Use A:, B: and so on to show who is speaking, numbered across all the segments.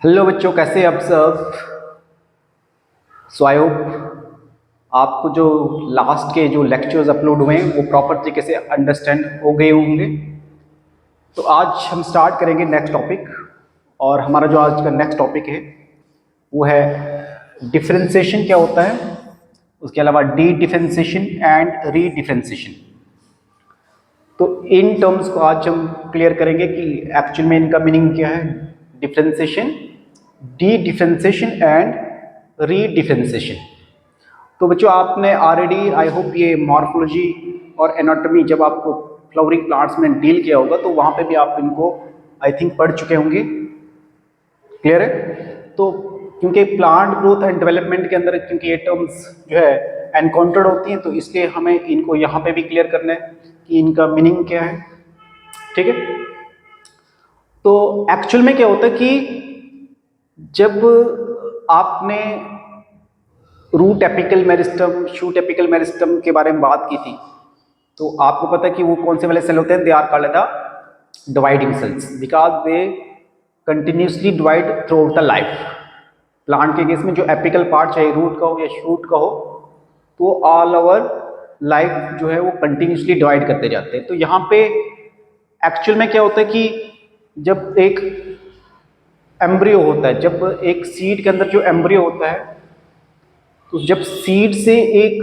A: Hello बच्चों, कैसे आप सब। सो आई होप आपको जो लास्ट के जो लेक्चर्स अपलोड हुए हैं वो प्रॉपर तरीके से अंडरस्टैंड हो गए होंगे। तो आज हम स्टार्ट करेंगे नेक्स्ट टॉपिक, और हमारा जो आज का नेक्स्ट टॉपिक है वो है डिफरेंशिएशन क्या होता है, उसके अलावा D differentiation and re differentiation. तो इन टर्म्स को आज हम क्लियर करेंगे कि एक्चुअल में इनका मीनिंग क्या है। Differentiation, D differentiation and re differentiation. तो बच्चों आपने ऑलरेडी आई होप ये मॉर्फोलॉजी और एनाटॉमी जब आपको फ्लावरिंग प्लांट्स में डील किया होगा तो वहाँ पे भी आप इनको आई थिंक पढ़ चुके होंगे। क्लियर है। तो क्योंकि प्लांट ग्रोथ एंड डेवलपमेंट के अंदर क्योंकि ये टर्म्स जो है एनकाउंटर्ड होती हैं, तो इसलिए हमें इनको यहाँ पे भी क्लियर करना है कि इनका मीनिंग क्या है। ठीक है। तो एक्चुअल में क्या होता है कि जब आपने root apical meristem, shoot apical meristem के बारे में बात की थी, तो आपको पता है कि वो कौन से वाले सेल होते हैं। They are called the dividing cells because they continuously divide throughout the life. Plant के केस में जो एपिकल पार्ट चाहे रूट का हो या शूट का हो, तो ऑल ओवर लाइफ जो है वो कंटिन्यूसली डिवाइड करते जाते हैं। तो यहाँ पे एक्चुअल में क्या होता है कि जब एक एम्ब्रियो होता है, जब एक सीड के अंदर जो एम्ब्रियो होता है, तो जब सीड से एक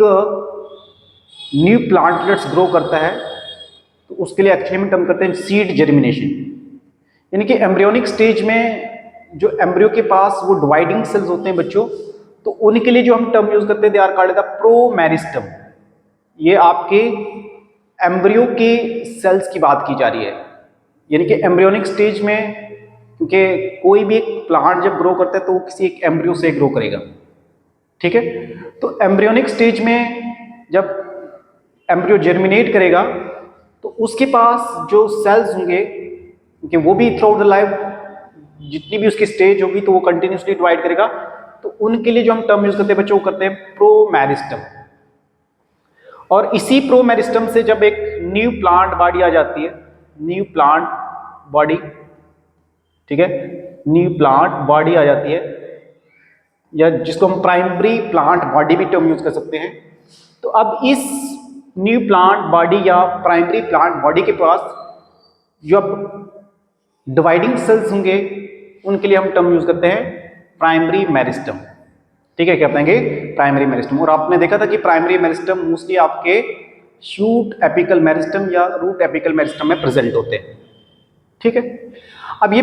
A: न्यू प्लांटलेट्स ग्रो करता है, तो उसके लिए एक्चुअली में टर्म करते हैं सीड जर्मिनेशन। यानी कि एम्ब्रियोनिक स्टेज में जो एम्ब्रियो के पास वो डिवाइडिंग सेल्स होते हैं बच्चों, तो उनके लिए जो हम टर्म यूज करते हैं दे आर कॉल्ड द प्रोमेरिस्टम। ये आपके एम्ब्रियो के सेल्स की बात की जा रही है। यानी कि एम्ब्रियोनिक स्टेज में, क्योंकि कोई भी एक प्लांट जब ग्रो करता है तो वो किसी एक एम्ब्रियो से ग्रो करेगा। ठीक है। तो एम्ब्रियोनिक स्टेज में जब एम्ब्रियो जर्मिनेट करेगा तो उसके पास जो सेल्स होंगे, क्योंकि वो भी थ्रू आउट द लाइफ जितनी भी उसकी स्टेज होगी तो वो कंटिन्यूसली डिवाइड करेगा, तो उनके लिए जो हम टर्म यूज करते हैं बच्चों, वो करते हैं प्रोमेरिस्टम। और इसी प्रोमेरिस्टम से जब एक न्यू प्लांट बॉडी आ जाती है, न्यू प्लांट बॉडी, ठीक है, न्यू प्लांट बॉडी आ जाती है, या जिसको हम प्राइमरी प्लांट बॉडी भी टर्म यूज कर सकते हैं। तो अब इस न्यू प्लांट बॉडी या प्राइमरी प्लांट बॉडी के पास जो डिवाइडिंग सेल्स होंगे उनके लिए हम टर्म यूज करते हैं प्राइमरी मेरिस्टम। ठीक है, क्या बताएंगे? Primary meristem. और आपने देखा था कि प्राइमरी मेरिस्टम मोस्टली आपके शूट एपिकल मेरिस्टम या रूट एपिकल मेरिस्टम में प्रेजेंट होते हैं। ठीक है। अब ये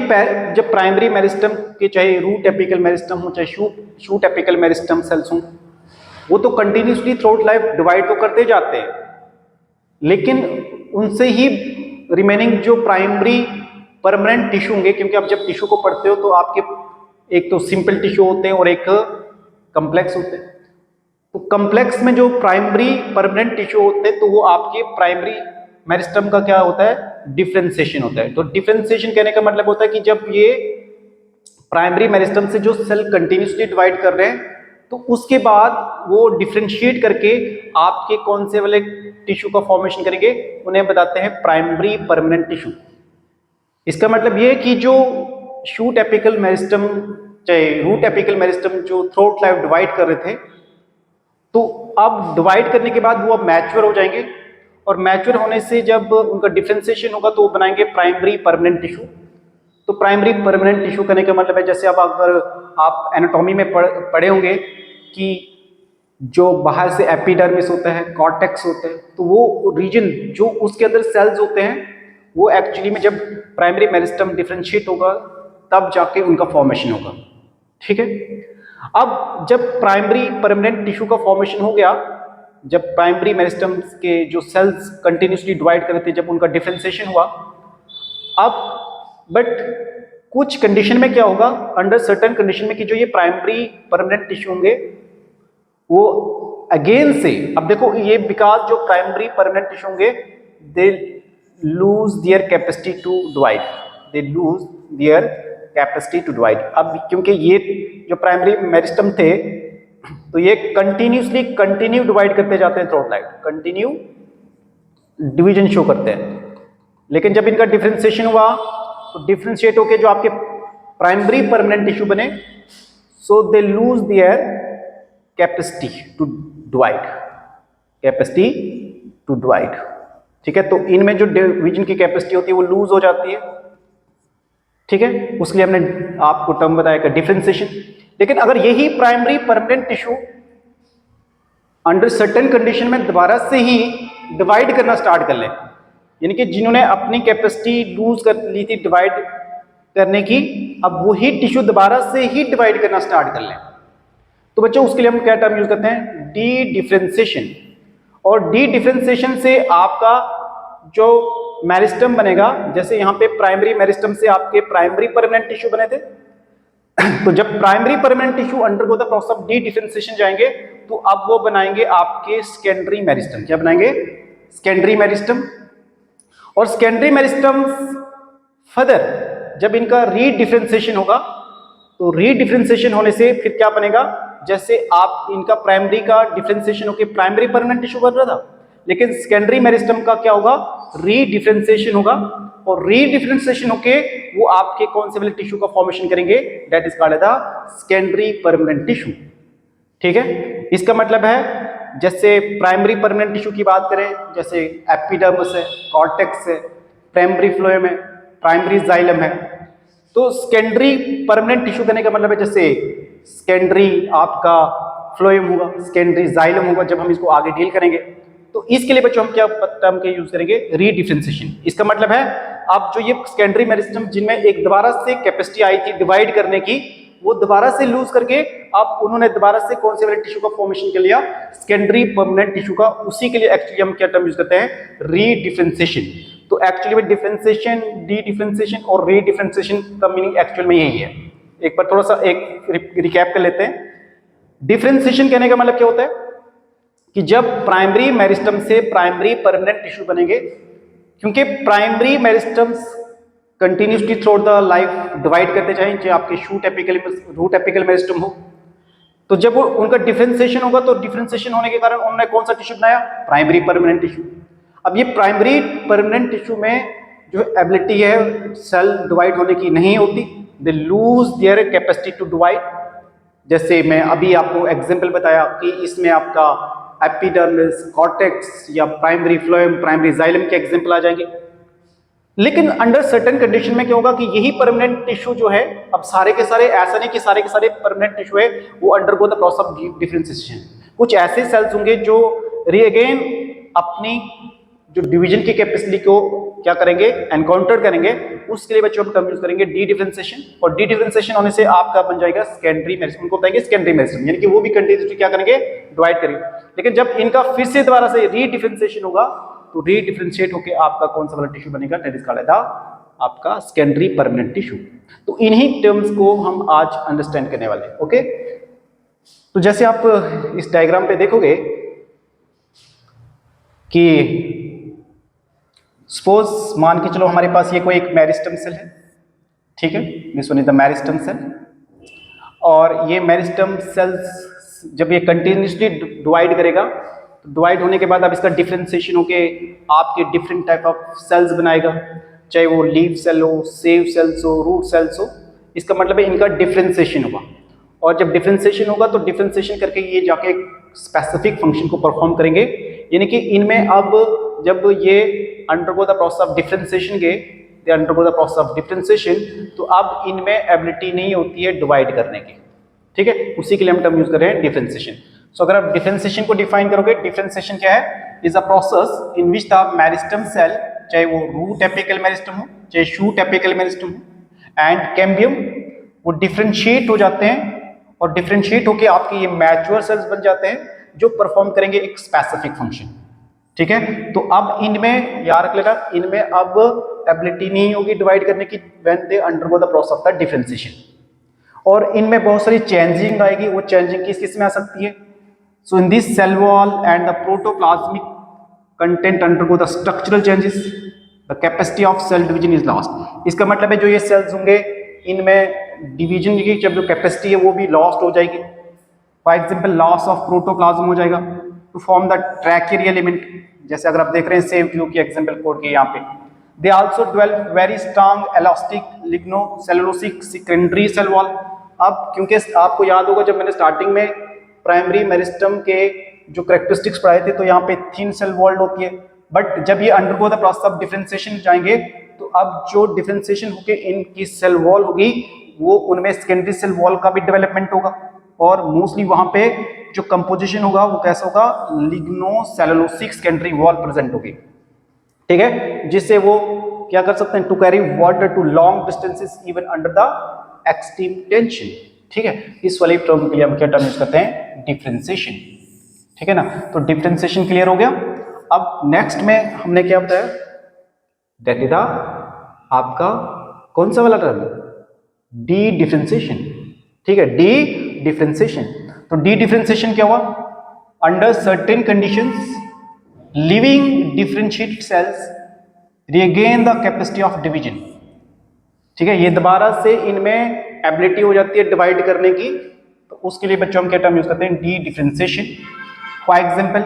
A: जब प्राइमरी मेरिस्टम के चाहे रूट एपिकल मेरिस्टम हो चाहे शूट एपिकल मेरिस्टम सेल्स हों, वो तो continuously through out life divide तो करते जाते हैं, लेकिन उनसे ही रिमेनिंग जो प्राइमरी परमानेंट टिश्यू होंगे, क्योंकि आप जब टिश्यू को पढ़ते हो तो आपके एक तो सिंपल टिश्यू होते हैं और एक कम्प्लेक्स होते हैं। तो कम्प्लेक्स में जो प्राइमरी परमानेंट टिश्यू होते हैं तो वो आपके प्राइमरी मेरिस्टम का क्या होता है? डिफरेंशिएशन होता है। तो डिफरेंशिएशन कहने का मतलब होता है कि जब ये प्राइमरी मेरिस्टम से जो सेल कंटिन्यूसली डिवाइड कर रहे हैं तो उसके बाद वो डिफरेंशिएट करके आपके कौन से वाले टिश्यू का फॉर्मेशन करेंगे, उन्हें बताते हैं प्राइमरी परमानेंट टिश्यू। इसका मतलब ये कि जो शूट एपिकल मेरिस्टम चाहे रूट एपिकल मेरिस्टम जो थ्रू आउट लाइफ डिवाइड कर रहे थे, तो अब डिवाइड करने के बाद वो अब मैच्योर हो जाएंगे, और मैच्योर होने से जब उनका डिफरेंशिएशन होगा तो वो बनाएंगे प्राइमरी परमानेंट टिश्यू। तो प्राइमरी परमानेंट टिश्यू करने का मतलब है, जैसे अब अगर आप एनाटॉमी में पढ़े होंगे कि जो बाहर से एपिडर्मिस होता है, कॉर्टेक्स होते हैं, तो वो रीजन जो उसके अंदर सेल्स होते हैं वो एक्चुअली में जब प्राइमरी मेरिस्टम डिफरेंशिएट होगा तब जाके उनका फॉर्मेशन होगा। ठीक है। अब जब प्राइमरी परमानेंट टिश्यू का फॉर्मेशन हो गया, जब प्राइमरी मेरिस्टम के जो सेल्स कंटिन्यूसली डिवाइड कर रहे थे जब उनका डिफरेंशिएशन हुआ, अब बट कुछ कंडीशन में क्या होगा, अंडर सर्टेन कंडीशन में, कि जो ये प्राइमरी परमानेंट टिश्यू होंगे वो अगेन से, अब देखो ये बिकॉज जो प्राइमरी परमानेंट टिश्यू होंगे they lose their capacity to divide, they lose their capacity to divide. अब क्योंकि ये जो प्राइमरी मेरिस्टम थे तो ये कंटिन्यू डिवाइड करते जाते हैं through out life, continue division show करते हैं। लेकिन जब इनका डिफरेंशिएशन हुआ तो डिफरेंशिएट होके जो आपके प्राइमरी परमानेंट टिश्यू बने, so they lose their capacity to divide, capacity to divide. ठीक है, तो इनमें जो डिवीजन की कैपेसिटी होती है वो लूज हो जाती है। ठीक है, उसके लिए हमने आपको टर्म बताया डिफरेंशिएशन। लेकिन अगर यही primary permanent tissue under certain condition में दोबारा से ही डिवाइड करना स्टार्ट कर ले, यानी कि जिन्होंने अपनी कैपेसिटी लूज कर ली थी डिवाइड करने की, अब वही टिश्यू दोबारा से ही डिवाइड करना स्टार्ट कर लें, तो बच्चों उसके लिए हम क्या टर्म यूज करते हैं, डी डिफरेंशिएशन। और डी डिफरेंशिएशन से आपका जो मेरिस्टम बनेगा, जैसे यहाँ पे प्राइमरी मेरिस्टम से आपके प्राइमरी परमानेंट टिश्यू बने थे, तो जब primary permanent tissue undergo the process of D differentiation जाएंगे, तो अब वो बनाएंगे आपके सेकेंडरी मेरिस्टम। क्या बनाएंगे, सेकेंडरी मेरिस्टम। और सेकेंडरी मेरिस्टम फर्दर जब इनका रीडिफरेंशिएशन होगा, तो रीडिफरेंशिएशन होने से फिर क्या बनेगा, जैसे आप इनका प्राइमरी का डिफरेंशिएशन होकर प्राइमरी परमानेंट टिश्यू बन रहा था, लेकिन सेकेंडरी मेरिस्टम का क्या होगा, रीडिफरेंशिएशन होगा, और रीडिफरेंशिएशन होके वो आपके कौन से वाले टिश्यू का फॉर्मेशन करेंगे, that is called the secondary permanent tissue. ठीक है, इसका मतलब है जैसे प्राइमरी परमानेंट टिश्यू की बात करें, जैसे एपिडर्मिस है, कॉर्टेक्स है, प्राइमरी फ्लोएम है, प्राइमरी जाइलम है, तो सेकेंडरी परमानेंट टिश्यू करने का मतलब है जैसे सेकेंडरी आपका फ्लोएम होगा, सेकेंडरी जाइलम होगा, जब हम इसको आगे डील करेंगे। तो इसके लिए बच्चों हम क्या टर्म के यूज करेंगे, रीडिफरेंशिएशन। इसका मतलब है अब जो ये सेकेंडरी मेरिस्टम जिनमें एक दोबारा से कैपेसिटी आई थी डिवाइड करने की, वो दोबारा से लूज करके अब उन्होंने दोबारा से कौन से वाले टिश्यू का फॉर्मेशन कर लिया, सेकेंडरी परमानेंट टिश्यू का। उसी के लिए एक्चुअली हम क्या टर्म यूज करते हैं, रीडिफरेंशिएशन। तो एक्चुअली में डिफरेंशिएशन, डी डिफरेंशिएशन और रीडिफरेंशिएशन का मीनिंग एक्चुअल में यही है। एक बार थोड़ा सा एक रिकैप कर लेते हैं। डिफरेंशिएशन कहने का मतलब क्या होता है कि जब प्राइमरी मेरिस्टम से प्राइमरी परमानेंट टिश्यू बनेंगे, क्योंकि primary meristems continuously through the life divide करते जाएं, चाहे आपके shoot apical root apical meristem हो, तो जब उनका डिफरेंशिएशन होगा तो डिफरेंशिएशन होने के कारण उन्होंने कौन सा टिश्यू बनाया, प्राइमरी परमानेंट टिश्यू। अब ये प्राइमरी परमानेंट टिश्यू में जो एबिलिटी है सेल डिवाइड होने की नहीं होती, they lose their capacity to divide. जैसे मैं अभी आपको एग्जांपल बताया कि इसमें आपका एपिडर्मिस, कॉर्टेक्स या प्राइमरी फ्लोएम, प्राइमरी जाइलम के एग्जांपल आ जाएंगे। लेकिन अंडर सर्टेन कंडीशन में क्या होगा कि यही परमानेंट टिश्यू जो है, अब सारे के सारे ऐसा नहीं कि सारे के सारे परमानेंट टिश्यू है वो undergo the process of differentiation. कुछ ऐसे सेल्स होंगे जो रीअगेन अपनी जो डिवीजन की कैपेसिटी को क्या करेंगे, एनकाउंटर करेंगे। उसके लिए बच्चों हम टर्म यूज करेंगे डी डिफरेंशिएशन, और डी डिफरेंशिएशन होने से आपका बन जाएगा सेकेंडरी मेरिस्टम। उनको बताएंगे सेकेंडरी मेरिस्टम, यानी कि वो भी कंटिन्यूसली क्या करेंगे, डिवाइड करेंगे। लेकिन जब इनका फिर से दोबारा से रीडिफरेंशिएशन होगा, तो रीडिफरेंशिएट होकर आपका कौन सा वाला टिश्यू बनेगा, दैट इज कॉल्ड आपका सेकेंडरी परमानेंट टिश्यू। तो इन्हीं टर्म्स को हम आज अंडरस्टैंड करने वाले हैं। ओके, तो जैसे आप इस डायग्राम पे देखोगे कि सपोज मान के चलो हमारे पास ये कोई एक मेरिस्टम सेल है, ठीक है, this one is the meristem cell. और ये मेरिस्टम सेल्स जब ये कंटिन्यूसली डिवाइड करेगा, तो डिवाइड होने के बाद अब इसका डिफरेंशिएशन होके आपके डिफरेंट टाइप ऑफ सेल्स बनाएगा, चाहे वो लीफ सेल हो, सेव सेल्स हो, रूट सेल्स हो। इसका मतलब है इनका डिफरेंशिएशन होगा, और जब डिफरेंशिएशन होगा तो डिफरेंशिएशन करके ये जाके स्पेसिफिक फंक्शन को परफॉर्म करेंगे। यानी कि इनमें अब जब ये undergo the process of differentiation गए, they undergo the process of differentiation, तो अब इनमें एबिलिटी नहीं होती है डिवाइड करने की। ठीक है, उसी के लिए हम टर्म यूज कर रहे हैं डिफरेंशिएशन। सो अगर आप डिफरेंशिएशन को डिफाइन करोगे, डिफरेंशिएशन क्या है, is a process in which the meristem cell, चाहे वो रूट एपिकल मेरिस्टम हो, चाहे शूट एपिकल मेरिस्टम हो, एंड कैम्बियम, वो डिफरेंशिएट हो जाते हैं, और डिफरेंशिएट होकर आपके ये मैच्योर सेल्स बन जाते हैं जो परफॉर्म करेंगे एक स्पेसिफिक फंक्शन। ठीक है, तो अब इनमें याद रख लेना, इनमें अब एबिलिटी नहीं होगी डिवाइड करने की when they undergo the process of the differentiation. और इनमें बहुत सारी चेंजिंग आएगी, वो चेंजिंग किस किस में आ सकती है। So in this cell wall and the protoplasmic content undergo the structural changes, the capacity of cell division is lost. इसका मतलब है जो ये सेल्स होंगे इनमें डिवीजन की जब जो कैपेसिटी है वो भी लॉस्ट हो जाएगी। For example loss of protoplasm हो जाएगा to form the tracheary element. जैसे अगर आप देख रहे हैं सेव ट्यूब की एग्जाम्पल कोड के यहाँ पे, they also develop very strong elastic lignocellulosic secondary cell wall. अब क्योंकि आपको याद होगा जब मैंने स्टार्टिंग में प्राइमरी मेरिस्टम के जो करेक्टरिस्टिक्स पढ़ाए थे, तो यहाँ पे थिन सेल वॉल्ड होती है, बट जब ये undergo the process of differentiation जाएंगे तो अब जो डिफरेंशिएशन होके इनकी सेल वॉल होगी वो उनमें सेकेंडरी सेल वॉल का भी डेवलपमेंट होगा, और मोस्टली वहां पे जो कंपोजिशन होगा वो कैसा होगा, लिग्नोसेलुलोसिक सेकेंडरी वॉल प्रेजेंट होगी, ठीक है, जिससे वो क्या कर सकते हैं, to carry water to long distances even under the extreme tension, ठीक है। इस वाली टर्म के लिए हम क्या टर्म यूज करते हैं, डिफरेंशिएशन, ठीक है ना। तो डिफरेंशिएशन क्लियर हो गया। अब नेक्स्ट में हमने क्या बताया, दैट इज आपका कौन सा वाला टर्म, डी डिफरेंशिएशन, ठीक है, डी डिफरेंशिएशन। तो डी डिफरेंशिएशन क्या हुआ, under certain conditions living differentiated sales regain the capacity of division, ठीक है, ये दोबारा से इनमें एबिलिटी हो जाती है डिवाइड करने की, तो उसके लिए बच्चों हम क्या टर्म यूज करते हैं, डी डिफरेंशिएशन। फॉर एग्जांपल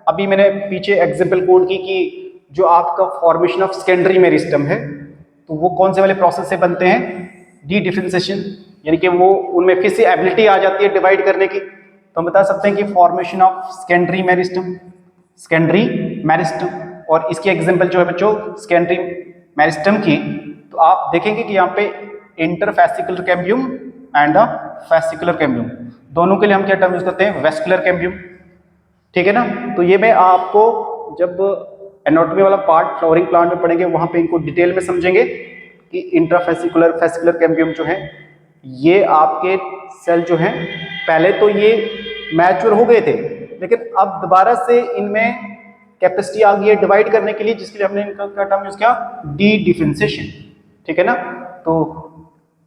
A: अभी मैंने पीछे एग्जांपल कोड की कि जो आपका फॉर्मेशन ऑफ सेकेंडरी मेरिस्टम है तो वो कौन से वाले प्रोसेस से बनते हैं, डी डिफरेंशिएशन, यानी कि वो उनमें फिर से एबिलिटी आ जाती है डिवाइड करने की। तो हम बता सकते हैं कि formation of secondary meristem, secondary meristem, और इसकी एग्जांपल जो है बच्चों सेकेंडरी मेरिस्टम की, तो आप देखेंगे कि यहाँ पे interfascicular cambium and the fascicular cambium, दोनों के लिए हम क्या टर्म यूज करते हैं, वेस्कुलर कैम्बियम, ठीक है ना। तो ये मैं आपको जब एनाटॉमी वाला पार्ट फ्लावरिंग प्लांट में पढ़ेंगे वहां पे इनको डिटेल में समझेंगे कि इंट्राफेसिकुलर फेसिकुलर कैम्बियम जो है ये आपके सेल जो हैं पहले तो ये मैच्योर हो गए थे, लेकिन अब दोबारा से इनमें कैपेसिटी आ गई है डिवाइड करने के लिए, जिसके लिए हमने इनका टर्म यूज किया डी डिफरेंशिएशन, ठीक है ना। तो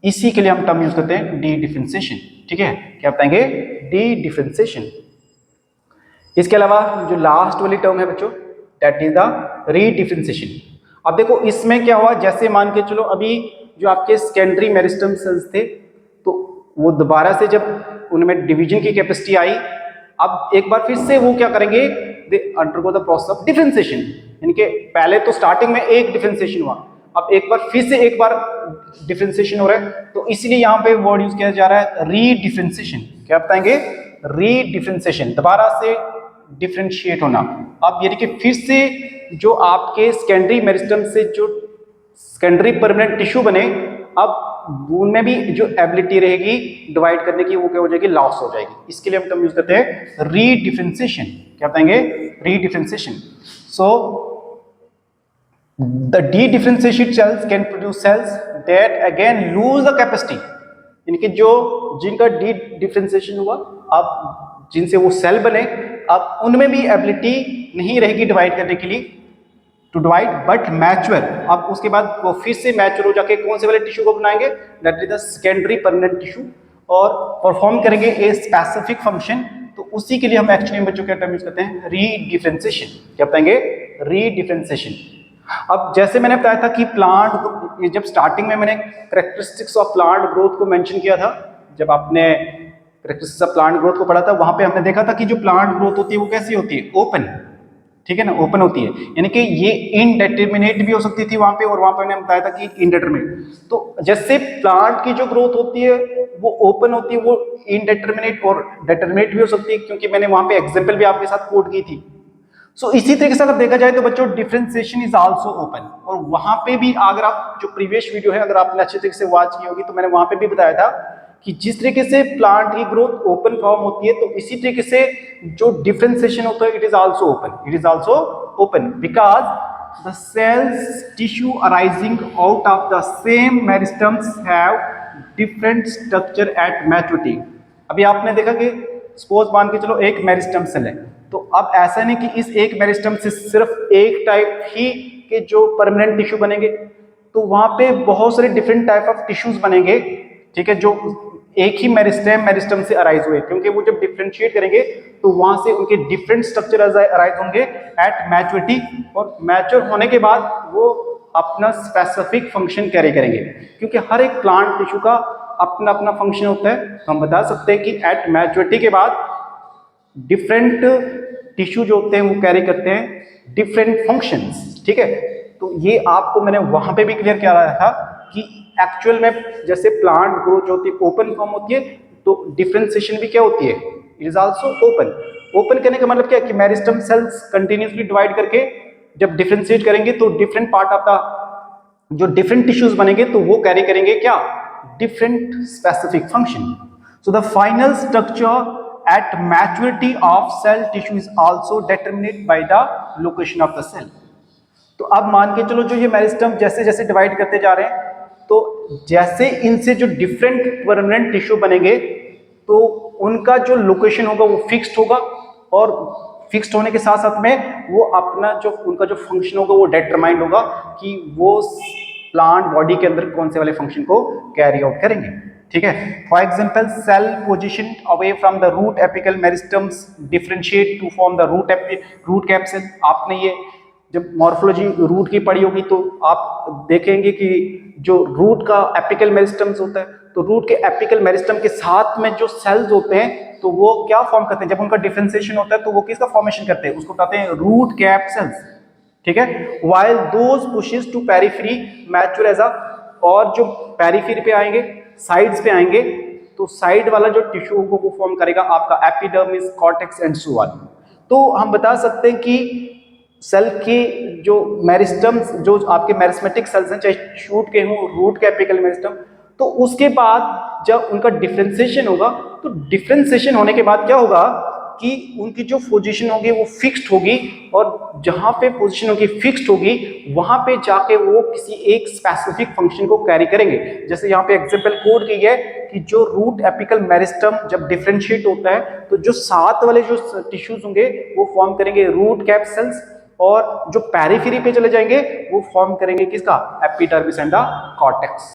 A: इसी के लिए हम टर्म यूज करते हैं डी डिफरेंशिएशन, ठीक है, क्या बताएंगे, डी डिफरेंशिएशन। इसके अलावा जो लास्ट वाली टर्म है बच्चों दैट इज द रीडिफरेंशिएशन। अब देखो इसमें क्या हुआ, जैसे मान के चलो अभी जो आपके सेकेंडरी मेरिस्टम सेल्स थे तो वो दोबारा से जब उनमें डिवीजन की कैपेसिटी आई, अब एक बार फिर से वो क्या करेंगे, दे undergo the process of differentiation, यानी कि पहले तो स्टार्टिंग में एक डिफरेंशिएशन हुआ, अब एक बार फिर से एक बार डिफरेंशिएशन हो रहा है, तो इसलिए यहाँ पे वर्ड यूज किया जा रहा है रीडिफरेंशिएशन। क्या बताएंगे, रीडिफरेंशिएशन, दोबारा से डिफरेंशिएट होना। अब यानी कि फिर से जो आपके सेकेंडरी मेरिस्टम से जो सेकेंडरी परमानेंट टिश्यू बने, अब उनमें भी जो एबिलिटी रहेगी डिवाइड करने की वो क्या हो जाएगी, लॉस हो जाएगी। इसके लिए हम टर्म यूज करते हैं रीडिफरेंशिएशन। क्या बताएंगे, रीडिफरेंशिएशन। So the D-differentiated cells can produce cells that again lose the capacity, यानी कि जो जिनका डी डिफरेंशिएशन हुआ, अब जिनसे वो सेल बने, अब उनमें भी एबिलिटी नहीं रहेगी डिवाइड करने के लिए, टू डिवाइड, बट मैच्योर। अब उसके बाद वो फिर से मैच्योर हो जाके कौन से वाले टिश्यू को बनाएंगे, that is the secondary permanent tissue, और परफॉर्म करेंगे ए स्पेसिफिक फंक्शन। तो उसी के लिए हम एक्चुअली बच्चों क्या टर्म यूज करते हैं, रीडिफरेंशिएशन। क्या बताएंगे, रीडिफरेंशिएशन। अब जैसे मैंने बताया था कि प्लांट, जब स्टार्टिंग में मैंने करेक्टरिस्टिक्स ऑफ प्लांट ग्रोथ को मेंशन किया था, जब आपने करेक्टरिस्टिक्स ऑफ प्लांट ग्रोथ को पढ़ा था, वहां पे हमने देखा था कि जो प्लांट ग्रोथ होती है वो कैसी होती है, ओपन, ठीक है ना, ओपन होती है, यानी कि ये इनडेटर्मिनेट भी हो सकती थी वहां पे, और वहां पे मैंने बताया था कि इनडेटर्मिनेट। तो जैसे प्लांट की जो ग्रोथ होती है वो ओपन होती है, वो इनडेटर्मिनेट और डेटर्मिनेट भी हो सकती है, क्योंकि मैंने वहां पे एग्जांपल भी आपके साथ कोट की थी। सो इसी तरीके से अगर देखा जाए तो बच्चों डिफरेंशिएशन इज आल्सो ओपन, और वहां पे भी अगर आप जो प्रीवियस वीडियो है अगर आपने अच्छे तरीके से वॉच की होगी तो मैंने वहां पे भी बताया था कि जिस तरीके से प्लांट की ग्रोथ ओपन फॉर्म होती है, तो इसी तरीके से जो डिफरेंशिएशन होता है it is also open, it is also open, because the cells tissue arising out of the same meristems have different structure at maturity. अभी आपने देखा कि सपोज मान के चलो एक मेरिस्टम सेल है, तो अब ऐसा नहीं कि इस एक मेरिस्टम से सिर्फ एक टाइप ही के जो परमानेंट टिश्यू बनेंगे, तो वहां पे बहुत सारे डिफरेंट टाइप ऑफ टिश्यूज बनेंगे, ठीक है, जो एक ही मेरिस्टम से अराइज हुए, क्योंकि वो जब डिफरेंशिएट करेंगे तो वहां से उनके डिफरेंट स्ट्रक्चर अराइज होंगे एट मैच्योरिटी, और मैच्योर होने के बाद वो अपना स्पेसिफिक फंक्शन कैरी करेंगे, क्योंकि हर एक प्लांट टिश्यू का अपना अपना फंक्शन होता है। हम बता सकते हैं कि एट मैच्योरिटी के बाद डिफरेंट टिश्यू जो होते हैं वो कैरी करते हैं डिफरेंट फंक्शंस, ठीक है। तो ये आपको मैंने वहां पे भी क्लियर किया रहा था कि एक्चुअल में जैसे प्लांट ग्रोथ होती है ओपन फॉर्म होती है, तो डिफरेंशिएशन भी क्या होती है, it is also open. Open करने का मतलब क्या है कि मेरिस्टम सेल्स कंटिन्यूसली डिवाइड करके जब डिफरेंशिएट करेंगे तो डिफरेंट पार्ट ऑफ द जो डिफरेंट टिश्यूज बनेंगे तो वो कैरी करेंगे क्या, different specific function. So the final structure at maturity of cell tissue is also determined by the location of the cell। तो अब मान के चलो जो ये मेरिस्टम जैसे जैसे डिवाइड करते जा रहे हैं, तो जैसे इनसे जो डिफरेंट परमानेंट टिश्यू बनेंगे तो उनका जो लोकेशन होगा वो फिक्स्ड होगा, और फिक्स्ड होने के साथ साथ में वो अपना जो उनका जो फंक्शन होगा वो डिटरमाइंड होगा कि वो प्लांट बॉडी के अंदर कौन से वाले फंक्शन को कैरी आउट करेंगे। ठीक है, for example cell position away from the root apical meristems differentiate to form the root capsule. आपने ये जब मॉर्फोलॉजी रूट की पढ़ी होगी तो आप देखेंगे कि जो रूट का एपिकल मेरिस्टम्स होता है, तो रूट के एपिकल मेरिस्टम के साथ में जो सेल्स होते हैं तो वो क्या फॉर्म करते हैं, जब उनका डिफरेंशिएशन होता है तो वो किसका फॉर्मेशन करते हैं, उसको कहते हैं रूट कैप सेल्स। ठीक है, while those pushes to periphery mature as a, और जो पेरिफेरी पे आएंगे, साइड्स पे आएंगे, तो साइड वाला जो टिश्यू होगा वो फॉर्म करेगा आपका epidermis, cortex and so on. तो हम बता सकते हैं कि सेल की जो मेरिस्टम्स, जो आपके मेरिस्मेटिक सेल्स हैं, चाहे शूट के हों, रूट के एपिकल मेरिस्टम, तो उसके बाद जब उनका डिफरेंशिएशन होगा तो डिफरेंशिएशन होने के बाद क्या होगा कि उनकी जो पोजीशन होगी वो फिक्स्ड होगी, और जहां पे पोजीशन होगी फिक्स्ड होगी वहां पे जाके वो किसी एक स्पेसिफिक फंक्शन को कैरी करेंगे। जैसे यहाँ पे एग्जांपल कोड की है कि जो रूट एपिकल मेरिस्टम जब डिफरेंशिएट होता है तो जो साथ वाले जो टिश्यूज होंगे वो फॉर्म करेंगे रूट कैप सेल्स, और जो पेरिफेरी पे चले जाएंगे वो फॉर्म करेंगे किसका, एपिडर्मिस एंड द कॉर्टेक्स।